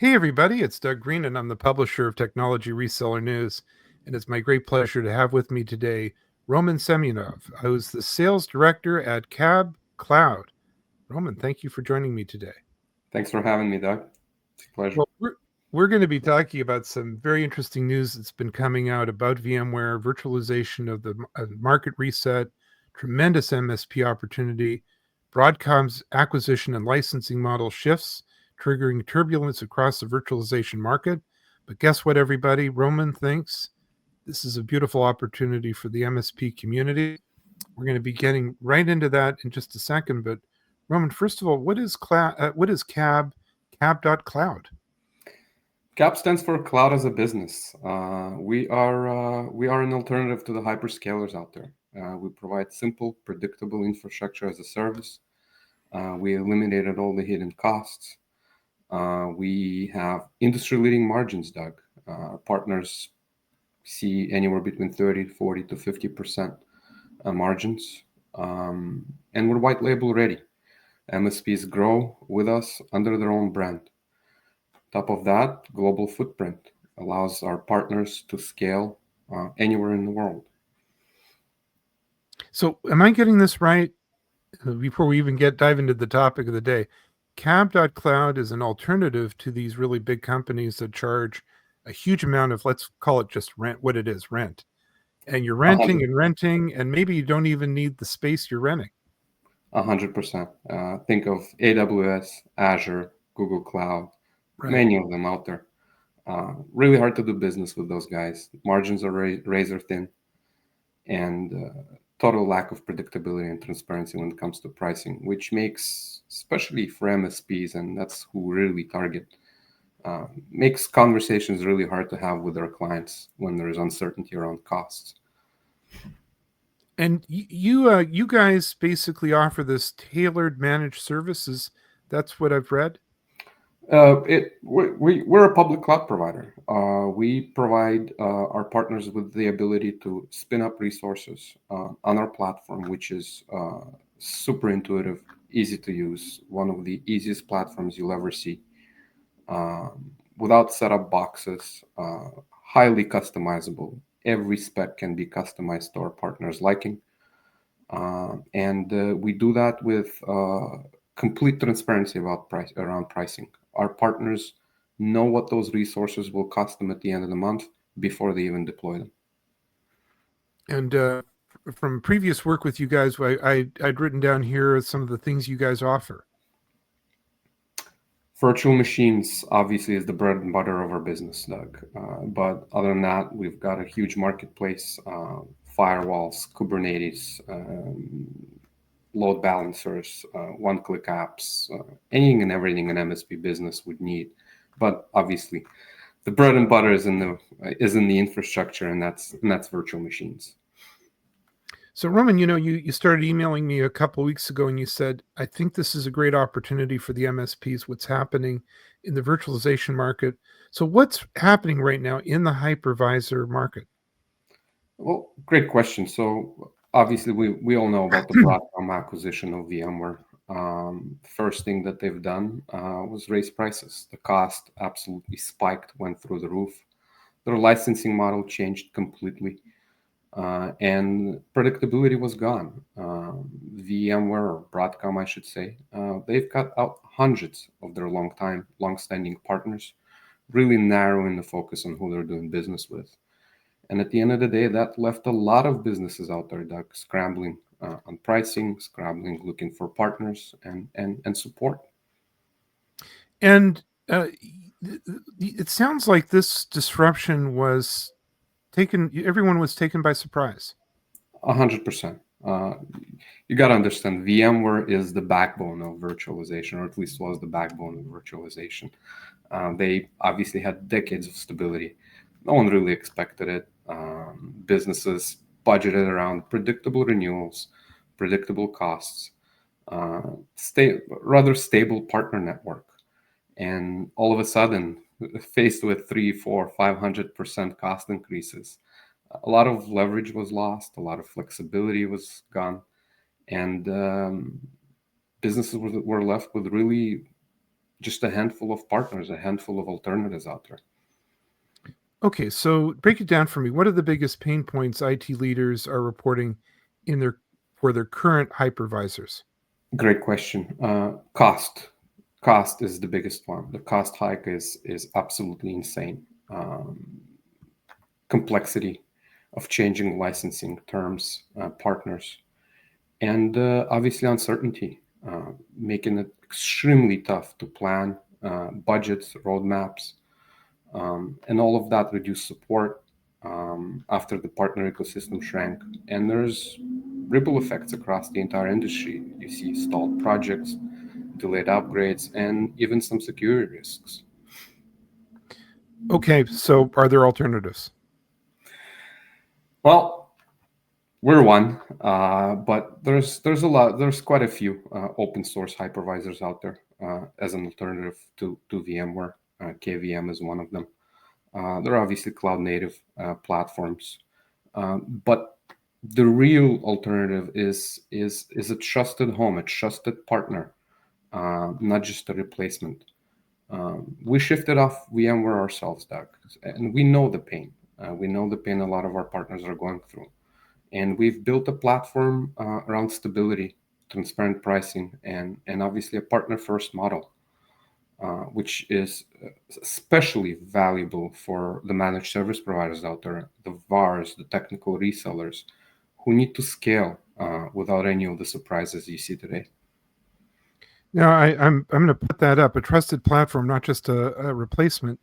Hey, everybody, it's Doug Green, and I'm the publisher of Technology Reseller News. And it's my great pleasure to have with me today Roman Semionov, who's the sales director at CaaB Cloud. Roman, thank you for joining me today. Thanks for having me, Doug. It's a pleasure. Well, we're going to be talking about some very interesting news that's been coming out about VMware, virtualization of the market reset, tremendous MSP opportunity, Broadcom's acquisition and licensing model shifts, triggering turbulence across the virtualization market. But guess what, everybody? Roman thinks this is a beautiful opportunity for the MSP community. We're going to be getting right into that in just a second. But Roman, first of all, what is CaaB? CaaB.cloud. CaaB stands for Cloud as a Business. We are an alternative to the hyperscalers out there. We provide simple, predictable infrastructure as a service. We eliminated all the hidden costs. We have industry-leading margins, Doug. Partners see anywhere between 30, 40 to 50% margins. And we're white label ready. MSPs grow with us under their own brand. Top of that, global footprint allows our partners to scale anywhere in the world. So, am I getting this right? Before we even dive into the topic of the day, CaaB.cloud is an alternative to these really big companies that charge a huge amount of, let's call it just rent, what it is, rent. And you're renting and renting, and maybe you don't even need the space you're renting. 100%. Think of AWS, Azure, Google Cloud, many of them out there. Really hard to do business with those guys. Margins are razor thin, and total lack of predictability and transparency when it comes to pricing, which makes, especially for MSPs, and that's who we really target, makes conversations really hard to have with our clients when there is uncertainty around costs. And you guys basically offer this tailored managed services. That's what I've read. We're a public cloud provider. We provide our partners with the ability to spin up resources on our platform, which is super intuitive, easy to use, one of the easiest platforms you'll ever see, without setup boxes, highly customizable. Every spec can be customized to our partners' liking. And we do that with complete transparency around pricing. Our partners know what those resources will cost them at the end of the month before they even deploy them. And from previous work with you guys, I'd written down here some of the things you guys offer. Virtual machines obviously is the bread and butter of our business, Doug. But other than that, we've got a huge marketplace, firewalls, Kubernetes, load balancers, one-click apps, anything and everything an MSP business would need. But obviously, the bread and butter is in the infrastructure, and that's virtual machines. So, Roman, you started emailing me a couple of weeks ago, and you said, I think this is a great opportunity for the MSPs, what's happening in the virtualization market. So what's happening right now in the hypervisor market? Well, great question. So obviously, we all know about the Broadcom acquisition of VMware. First thing that they've done was raise prices. The cost absolutely spiked, went through the roof. Their licensing model changed completely. And predictability was gone. VMware, or Broadcom, I should say, they've cut out hundreds of their long-standing partners, really narrowing the focus on who they're doing business with. And at the end of the day, that left a lot of businesses out there, Doug, scrambling on pricing, scrambling, looking for partners and support. And it sounds like this disruption was everyone was taken by surprise. 100%. You got to understand, VMware is the backbone of virtualization, or at least was the backbone of virtualization. They obviously had decades of stability. No one really expected it. Businesses budgeted around predictable renewals, predictable costs, rather stable partner network. And all of a sudden, faced with 300, 400, 500% cost increases, a lot of leverage was lost, a lot of flexibility was gone, and businesses were left with really just a handful of partners, a handful of alternatives out there. Okay, so break it down for me. What are the biggest pain points IT leaders are reporting for their current hypervisors? Great question. Cost is the biggest one. The cost hike is absolutely insane. Complexity of changing licensing terms, partners, and obviously uncertainty, making it extremely tough to plan budgets, roadmaps, and all of that reduced support after the partner ecosystem shrank. And there's ripple effects across the entire industry. You see stalled projects, delayed upgrades, and even some security risks. Okay, so are there alternatives? Well, we're one, but there's a lot. There's quite a few open source hypervisors out there as an alternative to VMware. KVM is one of them. They're obviously cloud native platforms, but the real alternative is a trusted home, a trusted partner, not just a replacement. We shifted off VMware ourselves, Doug, and we know the pain. We know the pain a lot of our partners are going through. And we've built a platform around stability, transparent pricing, and obviously a partner first model, which is especially valuable for the managed service providers out there, the VARs, the technical resellers, who need to scale without any of the surprises you see today. Now, I'm going to put that up, a trusted platform, not just a replacement.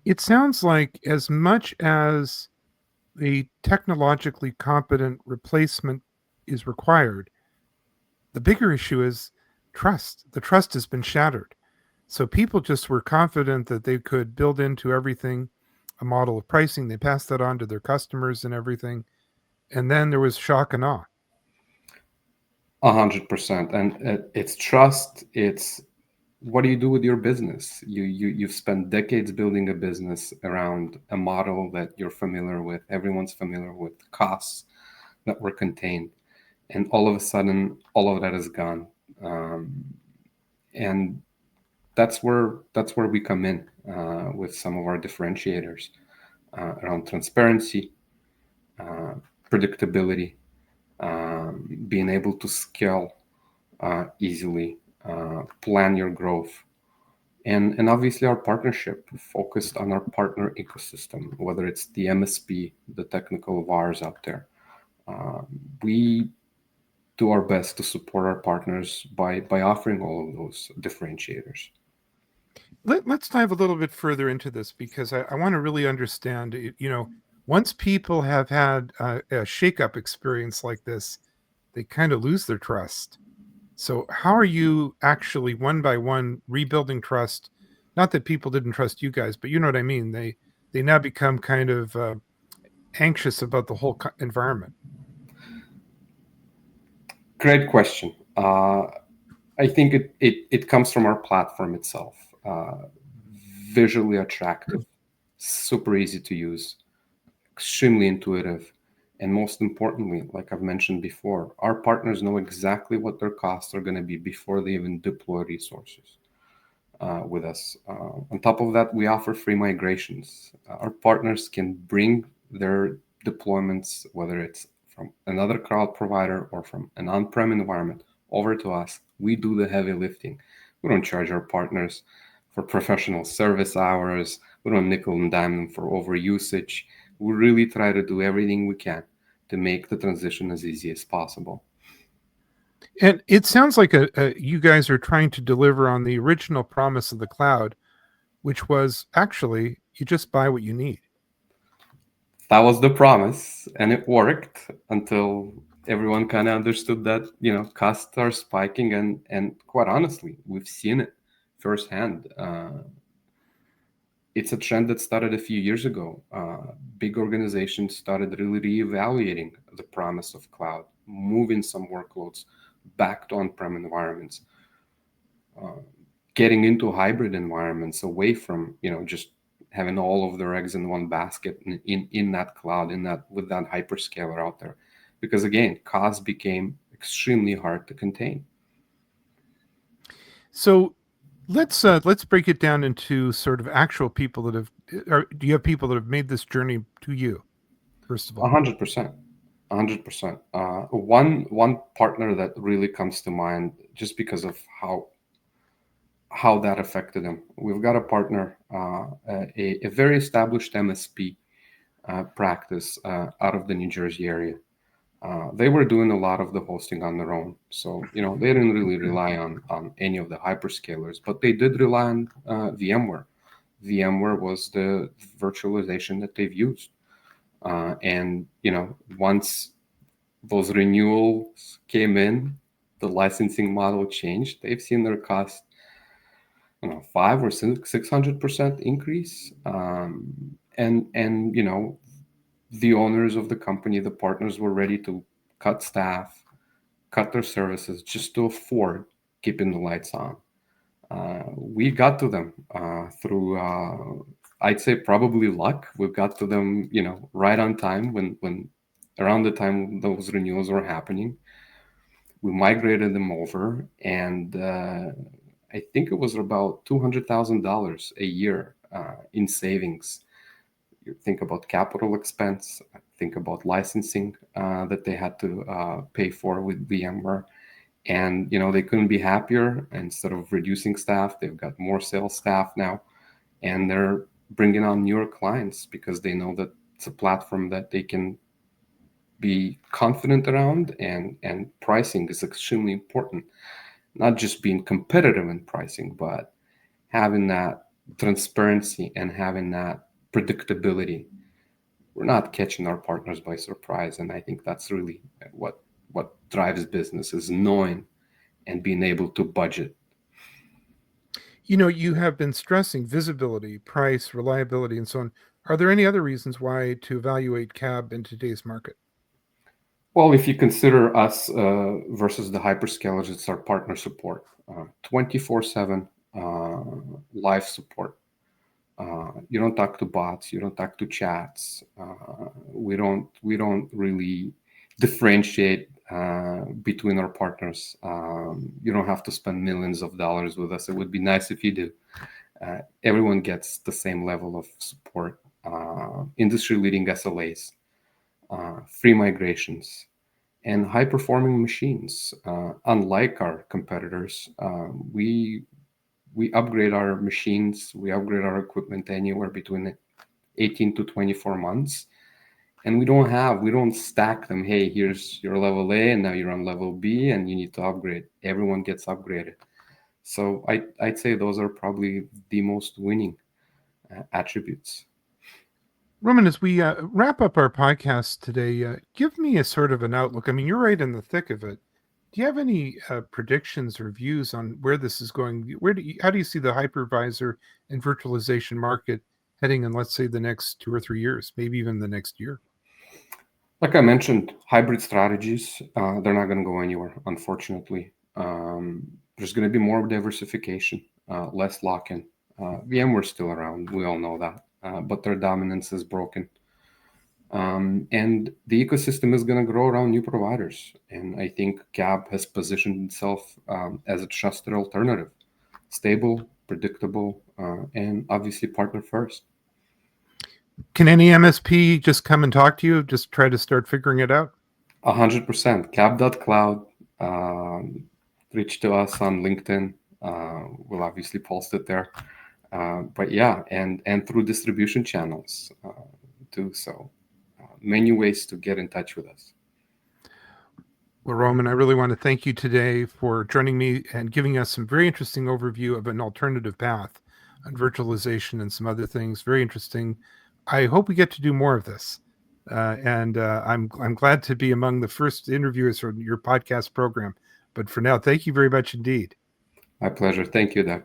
It sounds like as much as a technologically competent replacement is required, the bigger issue is trust. The trust has been shattered. So people just were confident that they could build into everything a model of pricing. They passed that on to their customers and everything. And then there was shock and awe. 100%. And it's trust. It's what do you do with your business? You've spent decades building a business around a model that you're familiar with. Everyone's familiar with costs that were contained, and all of a sudden, all of that is gone. And that's where we come in with some of our differentiators around transparency, uh, predictability, being able to scale easily, plan your growth, and obviously our partnership focused on our partner ecosystem, whether it's the MSP, the technical VARs out there. Uh, we do our best to support our partners by offering all of those differentiators. Let's dive a little bit further into this because I want to really understand. Once people have had a shakeup experience like this, they kind of lose their trust. So, how are you actually one by one rebuilding trust? Not that people didn't trust you guys, but you know what I mean. They now become kind of anxious about the whole environment. Great question. I think it comes from our platform itself. Visually attractive, super easy to use, extremely intuitive, and most importantly, like I've mentioned before, our partners know exactly what their costs are going to be before they even deploy resources with us. On top of that, we offer free migrations. Our partners can bring their deployments, whether it's from another cloud provider or from an on-prem environment, over to us. We do the heavy lifting. We don't charge our partners for professional service hours. We don't nickel and dime them for overusage. We really try to do everything we can to make the transition as easy as possible. And it sounds like you guys are trying to deliver on the original promise of the cloud, which was actually you just buy what you need. That was the promise, and it worked until everyone kind of understood that costs are spiking, and quite honestly, we've seen it firsthand. It's a trend that started a few years ago. Big organizations started really reevaluating the promise of cloud, moving some workloads back to on-prem environments, uh, getting into hybrid environments away from just having all of their eggs in one basket in that cloud, in that with that hyperscaler out there, because again, costs became extremely hard to contain. So Let's break it down into sort of actual people that have. Or do you have people that have made this journey to you? First of all, 100%. 100%. One partner that really comes to mind just because of how that affected him. We've got a partner, a very established MSP practice out of the New Jersey area. They were doing a lot of the hosting on their own, so they didn't really rely on any of the hyperscalers, but they did rely on VMware. VMware was the virtualization that they've used, and once those renewals came in, the licensing model changed. They've seen their cost, 500 or 600% increase, and the owners of the company, the partners, were ready to cut staff, cut their services just to afford keeping the lights on. We got to them through, I'd say, probably luck. We got to them, right on time when around the time those renewals were happening. We migrated them over, and I think it was about $200,000 a year in savings. You think about capital expense, think about licensing that they had to pay for with VMware, and they couldn't be happier. Instead of reducing staff, they've got more sales staff now, and they're bringing on newer clients because they know that it's a platform that they can be confident around, and pricing is extremely important. Not just being competitive in pricing, but having that transparency and having that predictability. We're not catching our partners by surprise, and I think that's really what drives business, is knowing and being able to budget. you have been stressing visibility, price, reliability, and so on. Are there any other reasons why to evaluate CaaB in today's market? Well, if you consider us versus the hyperscalers, it's our partner support, 24/7 live support. You don't talk to bots, you don't talk to chats. We don't really differentiate between our partners. You don't have to spend millions of dollars with us. It would be nice if you do. Everyone gets the same level of support, industry-leading SLAs, free migrations, and high-performing machines. Unlike our competitors, we upgrade our machines, we upgrade our equipment anywhere between 18 to 24 months. And we don't stack them. Hey, here's your level A, and now you're on level B, and you need to upgrade. Everyone gets upgraded. So I'd say those are probably the most winning attributes. Roman, as we wrap up our podcast today, give me a sort of an outlook. I mean, you're right in the thick of it. Do you have any predictions or views on where this is going? How do you see the hypervisor and virtualization market heading in, let's say, the next 2 or 3 years, maybe even the next year? Like I mentioned, hybrid strategies, they're not going to go anywhere, unfortunately. There's going to be more diversification, less lock-in. VMware's still around. We all know that. But their dominance is broken. And the ecosystem is going to grow around new providers. And I think CaaB has positioned itself as a trusted alternative, stable, predictable, and obviously partner first. Can any MSP just come and talk to you? Just try to start figuring it out? 100%. CaaB.cloud. Reach to us on LinkedIn. We'll obviously post it there. But yeah, and through distribution channels too. So many ways to get in touch with us. Well, Roman, I really want to thank you today for joining me and giving us some very interesting overview of an alternative path on virtualization and some other things. Very interesting. I hope we get to do more of this. And I'm glad to be among the first interviewers for your podcast program. But for now, thank you very much indeed. My pleasure. Thank you, Doug.